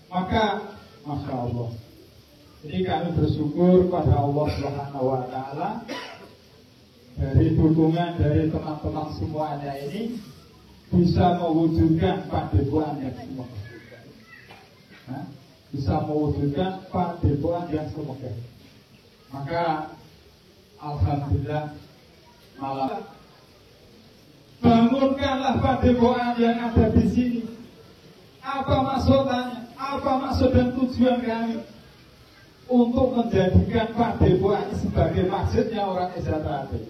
Maka Masya Allah, jadi kami bersyukur pada Allah Subhanahu wa Ta'ala dari dukungan dari teman-teman semuanya ini bisa mewujudkan padepokan yang semoga. Bisa mewujudkan padepokan yang semoga. Maka alhamdulillah malam bangunkanlah padepokan yang ada di sini. Apa maksudnya? Apa maksud dan tujuan kami? Untuk menjadikan padepokan sebagai masjidnya orang Ejatrate.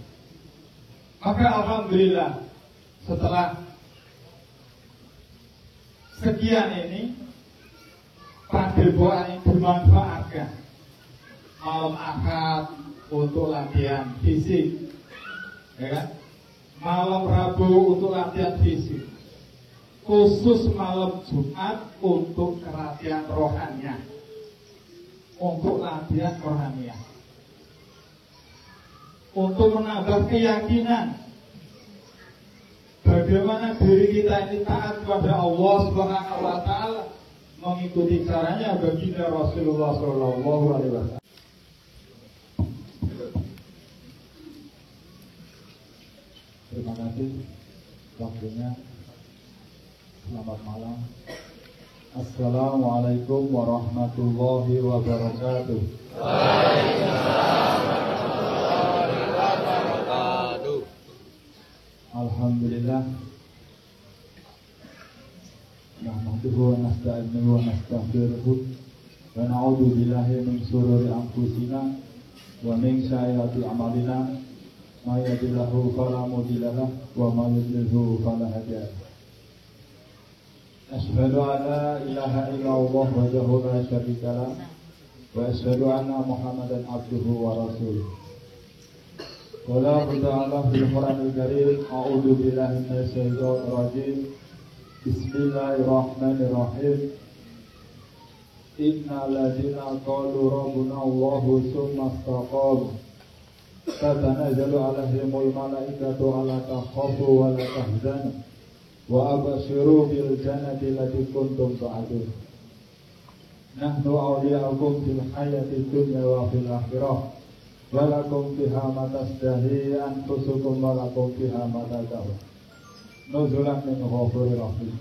Maka alhamdulillah setelah sekian ini padepokan ini dimanfaatkan malam Ahad untuk latihan fisik, ya kan? Malam Rabu untuk latihan fisik, khusus malam Jumat untuk latihan rohania, untuk latihan rohania, untuk menambah keyakinan bagaimana diri kita ini taat kepada Allah Subhanahu wa Ta'ala, mengikuti caranya baginda Rasulullah Shallallahu Alaihi Wasallam. Terima kasih waktunya. Selamat malam. Assalamualaikum warahmatullahi wabarakatuh. Waalaikumsalam warahmatullahi wabarakatuh. Alhamdulillah. Nahmaduhu wa nasta'inuhu wa nastaghfiruhu wa na'udzu billahi min shururi anfusina wa min sayyiati a'malina. May yahdihillahu fala mudilla lahu wa may yudlilhu fala hadiya lahu. Asyhadu an la ilaha illallah wahdahu la syarika lahu wa asyhadu anna Muhammadan abduhu wa rasuluh. Qala ta'ala fil Qur'anil Karim, a'udzu billahi minasy syaithanir rajim. Bismillahirrahmanirrahim. Innal ladzina qalu rabbuna Allahu tsumma istaqamu tatanazzalu 'alaihimul malaikatu alla takhafu wa la tahzanu wa abshiru bil jannati allati kuntum tu'adun. Nahnu awliya'ukum fil hayati dunya wa fil akhirah wa lakum fiha ma tasdahi anfusukum wa lakum fiha ma tad'un. Nuzulan min ghafurir rahim.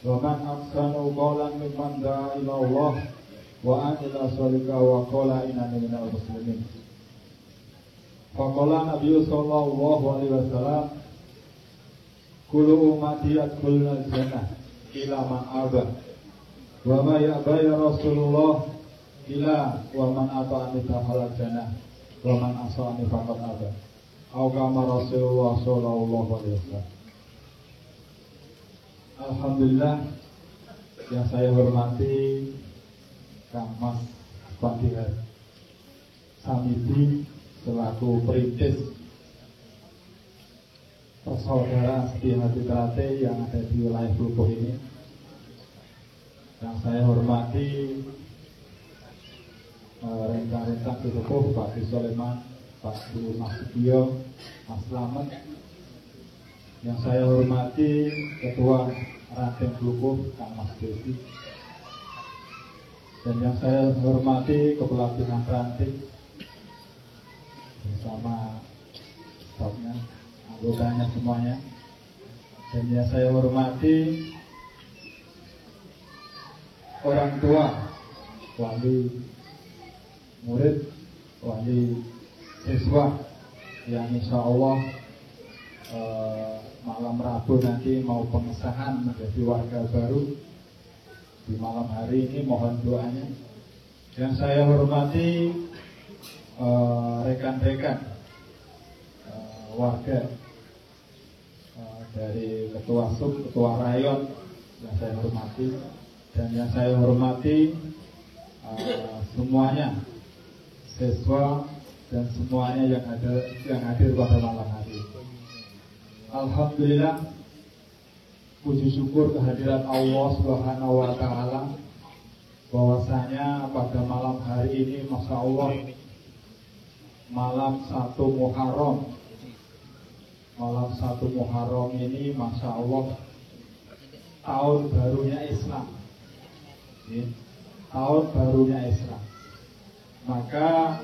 Wa man ahsanu qawlan mimman da'a ila Allah wa amila shalihan wa qala innani minal muslimin. Faqala Nabi sallallahu alaihi wasallam, kullu ummati yadkhuluna al-jannah ila man aba wa ma ya'ba ya Rasulullah ila wa man ata'ani dakhala al-jannah wa man asani faqad aba. Au kama Rasulullah sallallahu alaihi wasallam. Alhamdulillah, yang saya hormati Kang Mas Fadil Samidi selaku perintis persaudaraan di Ejatrate yang ada di wilayah Klupuh ini. Yang saya hormati rekan-rekan di Klupuh, Pak Soleman, Pak Masudio, Mas Slamet. Yang saya hormati Ketua Ranting Klupuh, Kang Mas Desi. Dan yang saya hormati Kepelatihan Ranting bersama stafnya, anggotanya semuanya. Dan yang saya hormati orang tua, wali murid, wali siswa yang insya Allah malam Rabu nanti mau pengesahan menjadi warga baru di malam hari ini, mohon doanya. Yang saya hormati rekan-rekan warga dari ketua sub, ketua rayon yang saya hormati, dan yang saya hormati semuanya siswa dan semuanya yang hadir pada malam hari. Alhamdulillah, puji syukur kehadiran Allah Subhanahu wa Ta'ala bahwasanya pada malam hari ini, Masya Allah, malam 1 Muharram. Malam 1 Muharram ini, Masya Allah, tahun barunya Islam. ya, tahun barunya Islam. Maka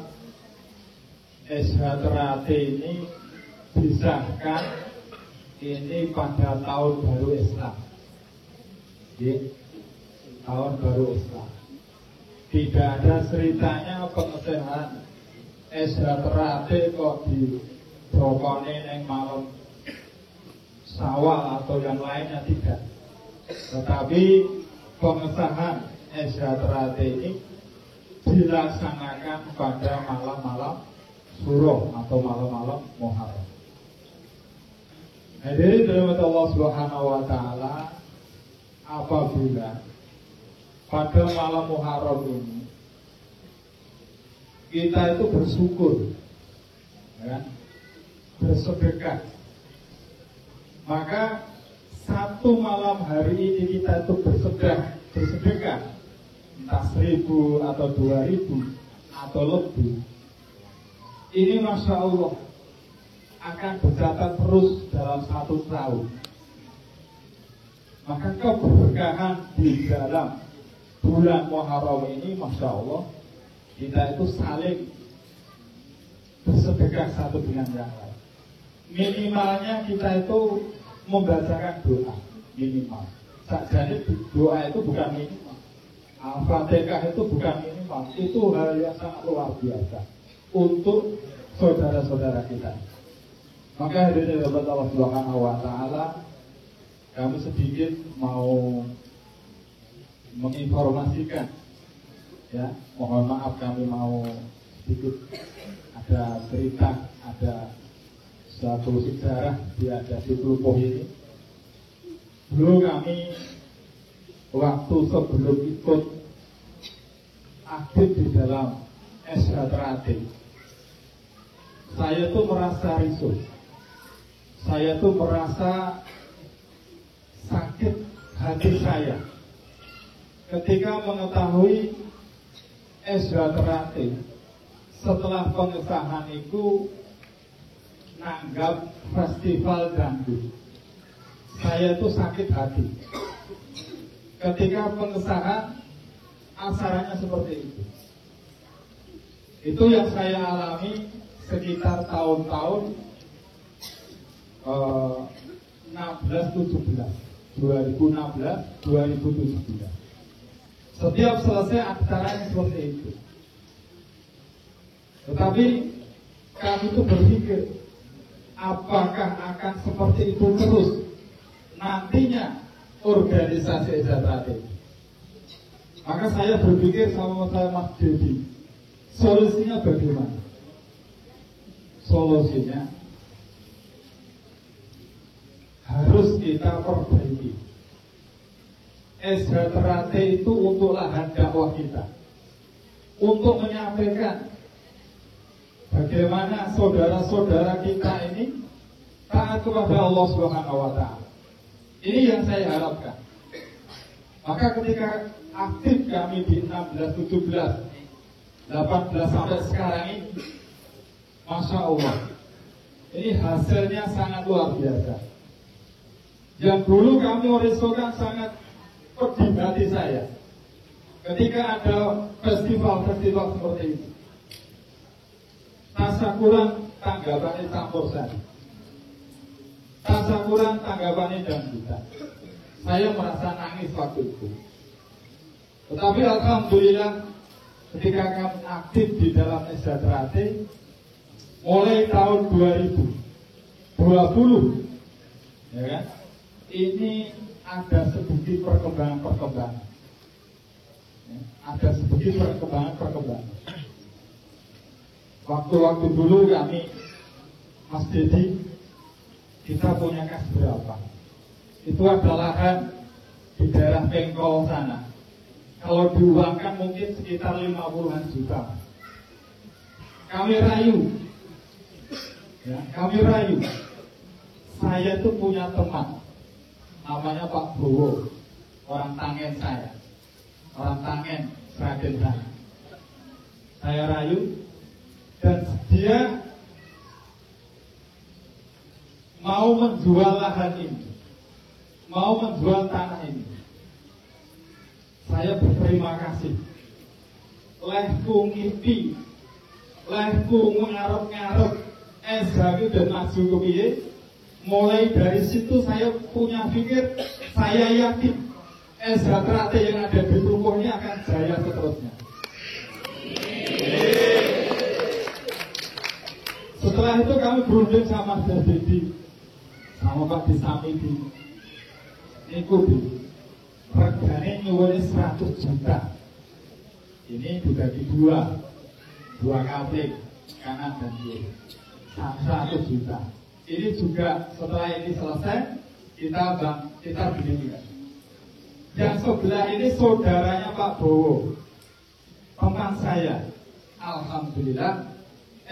SHTRAT ini disahkan ini pada tahun baru Islam, ya, tahun baru Islam. Tidak ada ceritanya pengesahan SHTRAT kok didokone yang malam Syawal atau yang lainnya, tidak. Tetapi pengesahan SHTRAT ini dilaksanakan pada malam-malam Syuro atau malam-malam Muharram. Hadirin dirahmati Allah Subhanahu wa taala, apabila pada malam Muharram ini kita itu bersyukur, ya, bersedekah, maka satu malam hari ini kita itu bersedekah entah 1.000 atau 2.000 atau lebih, ini Masya Allah akan berjalan terus dalam 1 tahun. Maka keberkahan di dalam bulan Muharram ini, Masya Allah, kita itu saling bersedekah satu dengan yang lain. Minimalnya kita itu membacakan doa, minimal. Jadi doa itu bukan minimal, Al-Fatihah itu bukan minimal. Itu hal yang sangat luar biasa untuk saudara-saudara kita. Maka hadirin Allah Subhanahu wa taala, kami sedikit mau menginformasikan, ya, mohon maaf kami mau sedikit ada cerita, ada suatu sejarah di Plupuh ini. Dulu kami waktu sebelum ikut aktif di dalam SHTRAT, saya tuh merasa risau, saya tuh merasa sakit hati saya ketika mengetahui SHTRAT setelah pengesahan itu nanggap festival dangdut. Saya itu sakit hati ketika pengesahan acaranya seperti itu. Itu yang saya alami sekitar tahun-tahun 2016-2017. Setiap selesai acaranya seperti itu. Tetapi kami itu berpikir, apakah akan seperti itu terus nantinya organisasi SHTRAT? Maka saya berpikir sama saya, Mas Dedi, solusinya bagaimana? Solusinya harus kita perbaiki. SHTRAT itu untuk lahan dakwah kita, untuk menyampaikan bagaimana saudara-saudara kita ini taat kepada Allah Subhanahu wa taala. Ini yang saya harapkan. Maka ketika aktif kami di 16, 17, 18 sampai sekarang ini, Masya Allah, ini hasilnya sangat luar biasa. Yang dulu kami risaukan sangat pedih hati saya ketika ada festival-festival seperti ini. Tasakuran tanggapannya campur sari, tasakuran tanggapannya dangdutan. Saya merasa nangis waktu itu. Tetapi alhamdulillah ketika kami aktif di dalam SHTRAT mulai tahun 2020, ya kan, ini ada sedikit perkembangan. Ya, ada sedikit perkembangan. Waktu-waktu dulu kami, Mas Dedi, kita punya kas berapa? Itu ada lahan di daerah Pengkol sana. Kalau diuangkan mungkin sekitar 50-an juta. Kami rayu, ya, saya itu punya teman, namanya Pak Bowo, orang Tangen saya, orang Tangen, Sragen sana. Saya rayu, dan dia mau menjual lahan ini, mau menjual tanah ini. saya berterima kasih. Lehku ngipi, lehku ngarep-ngarep, Ezra dan maju ke piye. Mulai dari situ saya punya pikir, saya yakin Ezra Trate yang ada di tubuh ini akan jaya seterusnya. Setelah itu kami berunding sama Dedi, sama Pak Disamidi. Ikuti, regane nyuwune 100 juta. Ini dibagi dua kapling kanan dan kiri, 100 juta. Ini juga setelah ini selesai kita begini. Yang sebelah ini saudaranya Pak Bowo, teman saya. Alhamdulillah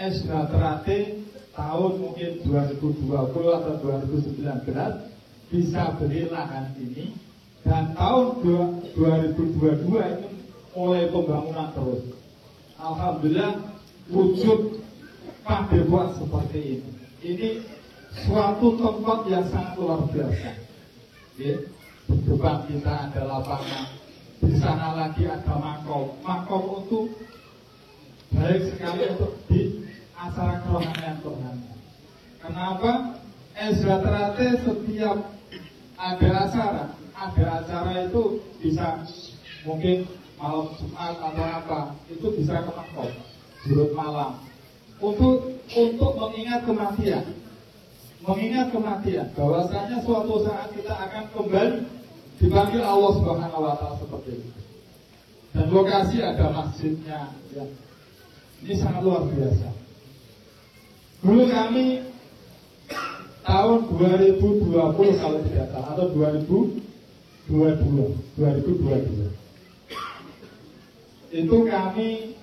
Ezra Trate tahun mungkin 2020 atau 2019 bisa beli lahan ini, dan tahun 2022 ini mulai pembangunan terus. Alhamdulillah wujud padepokan seperti ini. Ini suatu tempat yang sangat luar biasa. Di depan kita ada lapangan, di sana lagi ada makom. Makom itu baik sekali untuk di acara kerohanian. Kenapa? Ezra Trate setiap ada acara itu bisa mungkin malam Jumat atau apa, itu bisa ke makom, jurut malam untuk mengingat kematian, bahwasanya suatu saat kita akan kembali dipanggil Allah Subhanahu wa Ta'ala seperti itu. Dan lokasi ada masjidnya, ya. Ini sangat luar biasa. Dulu kami tahun 2020 kalau tidak salah, atau 2022 itu kami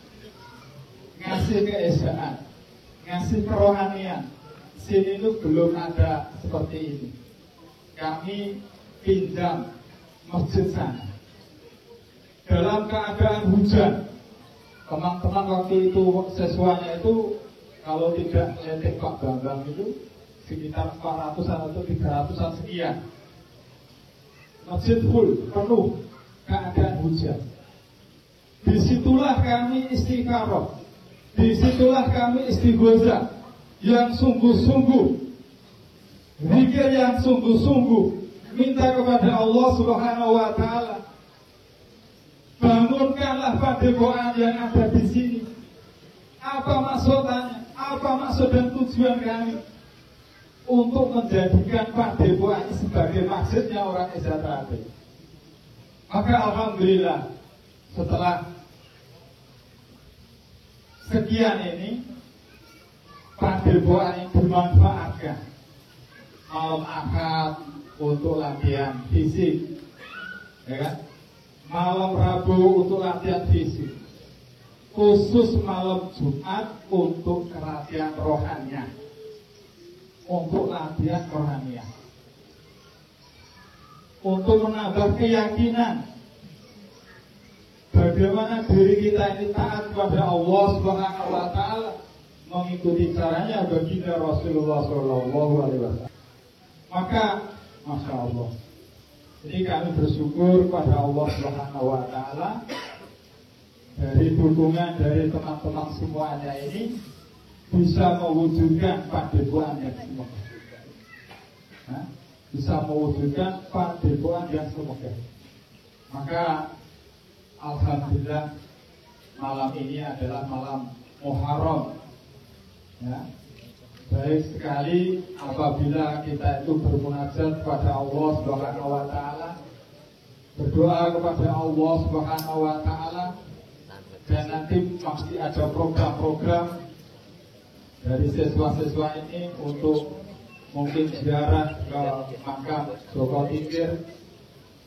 ngasih keesaan, ngasih kerohanian. Sini itu belum ada seperti ini. Kami pinjam masjid sana dalam keadaan hujan. Teman-teman waktu itu sesuanya itu kalau tidak letek Pak Bambang itu sekitar 400-an atau 300-an sekian. Masjid full, penuh, keadaan hujan. Disitulah kami istikharah, disitulah kami istighosa yang sungguh-sungguh, zikir yang sungguh-sungguh, minta kepada Allah Subhanahu wa Ta'ala, bangunkanlah padepokan yang ada di sini. Apa maksudnya? Apa maksud dan tujuan kami? Untuk menjadikan padepokan sebagai masjidnya orang Ezra Trate. Maka alhamdulillah setelah sekian ini padepokan yang bermanfaatkan. Malam Ahad untuk latihan fisik, ya kan? Malam Rabu untuk latihan fisik. Khusus malam Jumat untuk latihan rohaniah. Untuk latihan rohaniah. Untuk menambah keyakinan bagaimana diri kita ini taat kepada Allah Subhanahu wa Ta'ala, mengikuti caranya baginda Rasulullah Shallallahu Alaihi Wasallam. Maka, masya Allah, ini kami bersyukur kepada Allah Subhanahu wa Ta'ala dari dukungan dari teman-teman semuanya ini bisa mewujudkan padepokan yang semoga. Bisa mewujudkan padepokan yang semoga. Maka alhamdulillah malam ini adalah malam Muharram. Ya. Baik sekali apabila kita itu bermunajat kepada Allah Subhanahu wa Ta'ala, berdoa kepada Allah Subhanahu wa Ta'ala, dan nanti pasti ada program-program dari siswa-siswa ini untuk mungkin ziarah ke makam Joko Tingkir.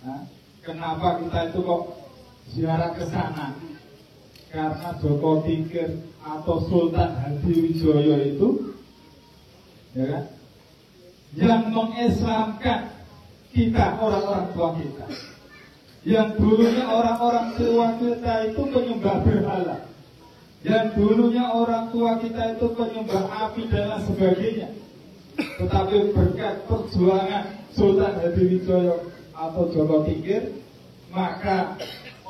Nah, kenapa kita itu kok ziarah ke sana? Karena Joko Tingkir atau Sultan Hadiwijoyo itu, ya kan, yang mengislamkan kita, orang-orang tua kita. Yang dulunya orang-orang tua kita itu penyembah berhala, yang dulunya orang tua kita itu penyembah api dan lain sebagainya. Tetapi berkat perjuangan Sultan Hadiwijoyo atau Joko Tingkir, maka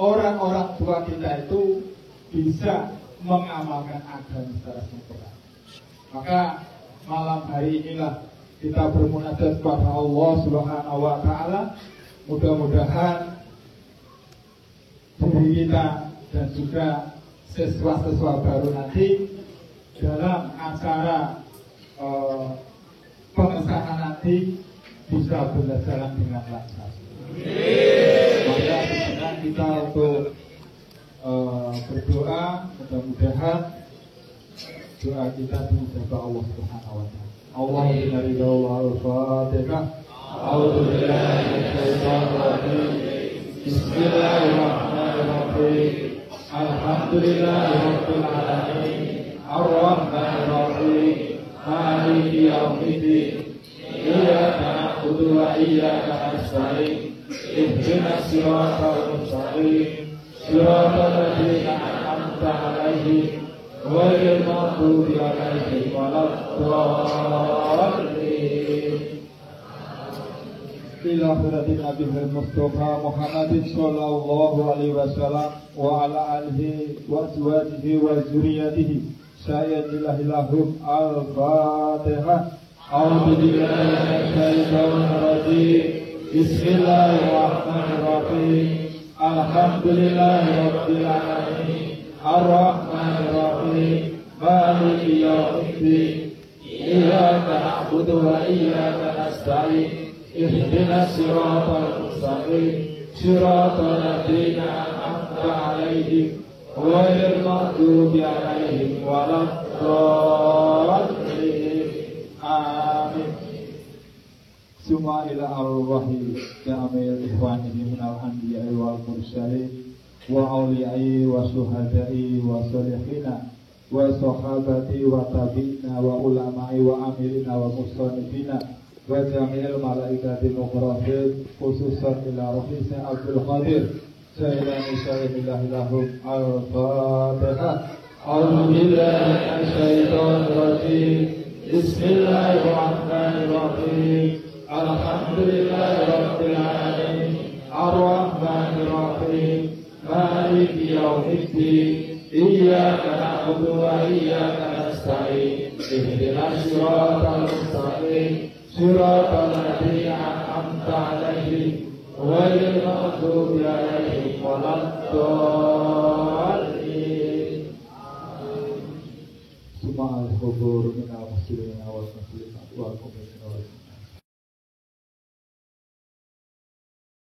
orang-orang tua kita itu bisa mengamalkan agama secara sempurna. Maka malam hari inilah kita bermunajat kepada Allah Subhanahu wa taala. Mudah-mudahan diri kita dan juga siswa-siswa baru nanti dalam acara pengesahan nanti bisa berjalan dengan lancar. Maka sekarang kita untuk berdoa, mudah-mudahan doa kita diijabah Allah Subhanahu wa taala. Allahumma al-Fatihah. A'udzubillahi minasyaitonir rajim. Bismillahirrahmanirrahim. Alhamdulillahirabbil alamin. Ar-Rahmanir Rahim. Maliki yaumiddin. Iyyaka na'budu wa iyyaka nasta'in. Ihdinas siratal mustaqim. Siratal ladzina an'amta 'alaihim ghairil maghdubi 'alaihim waladdallin. Ila hadirin Nabi Mustafa Muhammadin sallallahu alaihi wasallam wa ala alihi wa azwajihi wa dzurriyyatihi sayyidil lahum al-Fatihah. A'udzu billahi minasy syaithanir rajim. Bismillahirrahmanirrahim. Alhamdulillahirabbil alamin. Ar-Rahmanir Rahim. Maliki yaumiddin. Iyyaka na'budu wa iyyaka nasta'in. Ihdinas siratal mustaqim. Siratal ladzina an'amta 'alaihim ghairil maghdubi 'alaihim waladdallin. Amin. Summa ila arwahi jamil ikhwanihi minal anbiya'i wal mursalin wa awliya'i wa syuhada'i wa salihina wa sahabati wa tabi'ina wa ulama'i wa amilina wa musannifina wa jami'il malaikati muqarrabin khususan ila rahisi Abdul Qadir sayyidina syaidillahi lahum al-Fatihah. A'udzu billahi minasy syaithanir rajim. Bismillahirrahmanirrahim. Alhamdulillahirabbil alamin. Ar-Rahmanir Rahim. Maliki yaumiddin. Iyyaka na'budu wa iyyaka nasta'in. Ihdinas siratal mustaqim. Siratal ladzina an'amta 'alaihim ghairil maghdubi 'alaihim waladdallin. Summa al-hubur minal muslimin wal muslimat wal mu'minin wal